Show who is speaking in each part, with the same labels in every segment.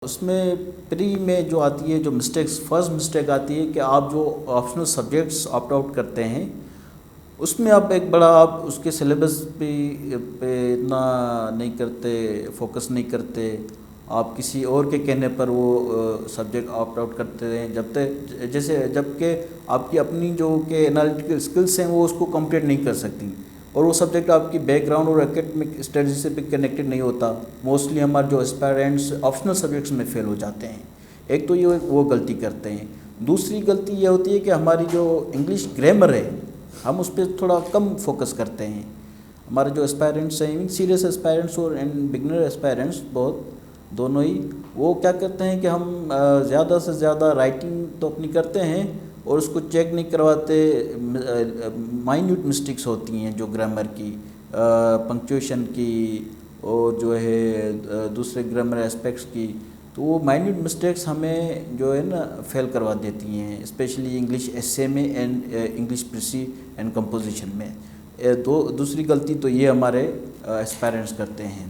Speaker 1: اس میں پری میں جو آتی ہے جو مسٹیکس فرسٹ مسٹیک آتی ہے کہ آپ جو آپشنل سبجیکٹس آپٹ آؤٹ کرتے ہیں اس میں آپ ایک بڑا آپ اس کے سلیبس پہ اتنا نہیں کرتے، فوکس نہیں کرتے، آپ کسی اور کے کہنے پر وہ سبجیکٹ آپٹ آؤٹ کرتے ہیں جب کہ آپ کی اپنی جو کہ انالیٹیکل اسکلس ہیں وہ اس کو کمپلیٹ نہیں کر سکتی، اور وہ سبجیکٹ آپ کی بیک گراؤنڈ اور اکیڈمک اسٹڈی سے بھی کنیکٹڈ نہیں ہوتا۔ موسٹلی ہمارے جو اسپائرنٹس آپشنل سبجیکٹس میں فیل ہو جاتے ہیں۔ ایک تو یہ وہ غلطی کرتے ہیں۔ دوسری غلطی یہ ہوتی ہے کہ ہماری جو انگلش گرامر ہے ہم اس پہ تھوڑا کم فوکس کرتے ہیں۔ ہمارے جو اسپائرنٹس ہیں، سیریس اسپائرنٹس اور بگنر اسپائرنٹس بہت دونوں ہی، وہ کیا کرتے ہیں کہ ہم زیادہ سے زیادہ رائٹنگ تو اپنی کرتے ہیں اور اس کو چیک نہیں کرواتے۔ مائنیوٹ مسٹیکس ہوتی ہیں جو گرامر کی، پنکچویشن کی اور جو ہے دوسرے گرامر اسپیکٹس کی، تو وہ مائنیوٹ مسٹیکس ہمیں جو ہے نا فیل کروا دیتی ہیں، اسپیشلی انگلش ایسے میں and English precis and composition میں۔ دوسری غلطی تو یہ ہمارے اسپائرنٹس کرتے ہیں۔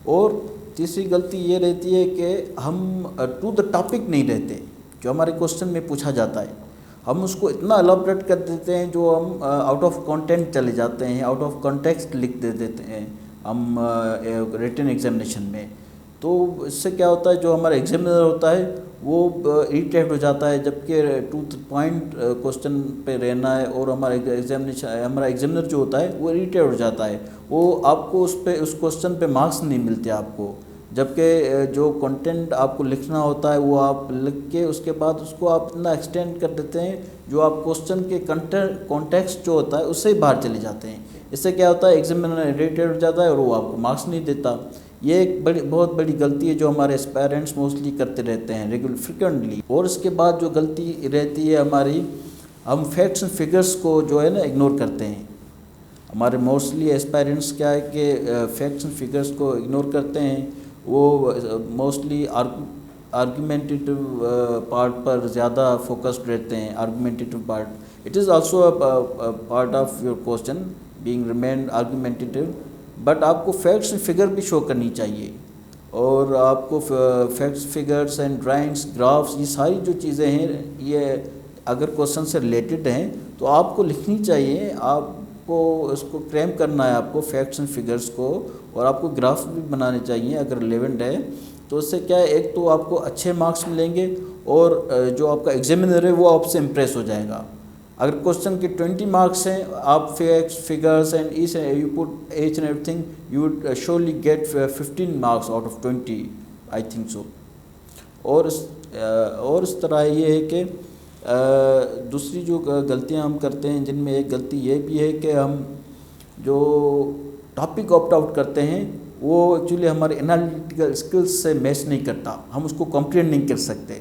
Speaker 1: اور تیسری غلطی یہ رہتی ہے کہ ہم ٹو دا ٹاپک نہیں رہتے۔ جو ہمارے کوسچن میں پوچھا جاتا ہے ہم اس کو اتنا الابریٹ کر دیتے ہیں، جو ہم آؤٹ آف کانٹینٹ چلے جاتے ہیں، آؤٹ آف کانٹیکسٹ لکھ دیتے ہیں ہم ریٹن ایگزامینیشن میں۔ تو اس سے کیا ہوتا ہے، جو ہمارا ایگزامینر ہوتا ہے وہ اریٹیٹ ہو جاتا ہے، جبکہ ٹو دا پوائنٹ کوسچن پہ رہنا ہے، اور ہمارا ایگزامینر جو ہوتا ہے وہ اریٹیٹ ہو جاتا ہے، وہ آپ کو اس کوسچن پہ مارکس نہیں ملتے آپ کو، جبکہ جو کنٹینٹ آپ کو لکھنا ہوتا ہے وہ آپ لکھ کے اس کے بعد اس کو آپ اتنا ایکسٹینڈ کر دیتے ہیں جو آپ کوسچن کے کانٹیکسٹ جو ہوتا ہے اس سے ہی باہر چلے جاتے ہیں۔ اس سے کیا ہوتا ہے، ایگزامینر اریٹیٹ ہو جاتا ہے اور وہ آپ کو مارکس نہیں دیتا۔ یہ ایک بہت بڑی غلطی ہے جو ہمارے اسپائرنٹس موسٹلی کرتے رہتے ہیں فریکوینٹلی۔ اور اس کے بعد جو غلطی رہتی ہے ہماری، ہم فیکٹس اینڈ فگرس کو جو ہے نا اگنور کرتے ہیں۔ ہمارے موسٹلی اسپائرنٹس کیا ہے کہ فیکٹس اینڈ فگرس کو اگنور کرتے ہیں، وہ موسٹلی آرگومنٹیٹیو پارٹ پر زیادہ فوکسڈ رہتے ہیں۔ Argumentative part it is also part of your question being remained argumentative, but آپ کو فیکٹس اینڈ فگر بھی شو کرنی چاہیے، اور آپ کو facts figures and drawings graphs یہ ساری جو چیزیں ہیں یہ اگر کوسچن سے ریلیٹڈ ہیں تو آپ کو لکھنی چاہیے، آپ کو اس کو کریم کرنا ہے آپ کو فیکٹس اینڈ فگرس کو، اور آپ کو گراف بھی بنانے چاہیے اگر ریلیونٹ ہے۔ تو اس سے کیا ہے، ایک تو آپ کو اچھے مارکس ملیں گے، اور جو آپ کا ایگزامینر ہے وہ آپ سے امپریس ہو جائے گا۔ اگر کوسچن کے 20 مارکس ہیں، آپ facts figures and you put each and ایوری تھنگ، you would surely get 15 marks out of 20، I think so. اور اس طرح یہ ہے کہ دوسری جو غلطیاں ہم کرتے ہیں، جن میں ایک غلطی یہ بھی ہے کہ ہم جو ٹاپک آپٹ آؤٹ کرتے ہیں وہ ایکچولی ہمارے انالیٹیکل اسکلس سے میچ نہیں کرتا، ہم اس کو کمپلیٹ نہیں کر سکتے۔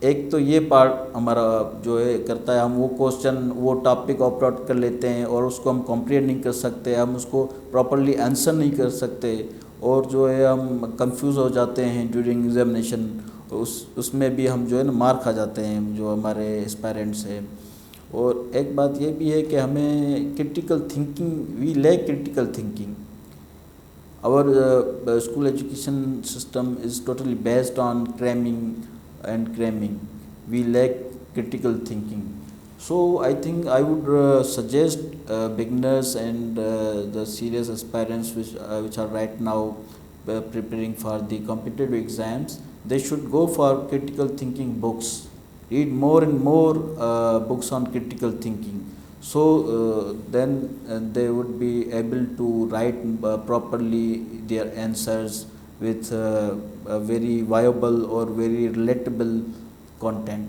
Speaker 1: ایک تو یہ پارٹ ہمارا جو ہے کرتا ہے، ہم وہ کوسچن وہ ٹاپک آپٹ آؤٹ کر لیتے ہیں اور اس کو ہم کمپلیٹ نہیں کر سکتے، ہم اس کو پراپرلی آنسر نہیں کر سکتے، اور جو ہے ہم کنفیوز ہو جاتے ہیں ڈیورنگ ایگزامینیشن، اس میں بھی ہم جو ہے نا مار کھا جاتے ہیں جو ہمارے اسپائرنٹس ہیں۔ اور ایک بات یہ بھی ہے کہ ہمیں critical thinking, we lack critical thinking. Our school education system is totally based on cramming. We lack critical thinking. So I think I would suggest beginners and the serious aspirants which are right now preparing for the competitive exams, they should go for critical thinking books. Read more and more books on critical thinking. So then they would be able to write properly their answers with a very viable or very relatable content.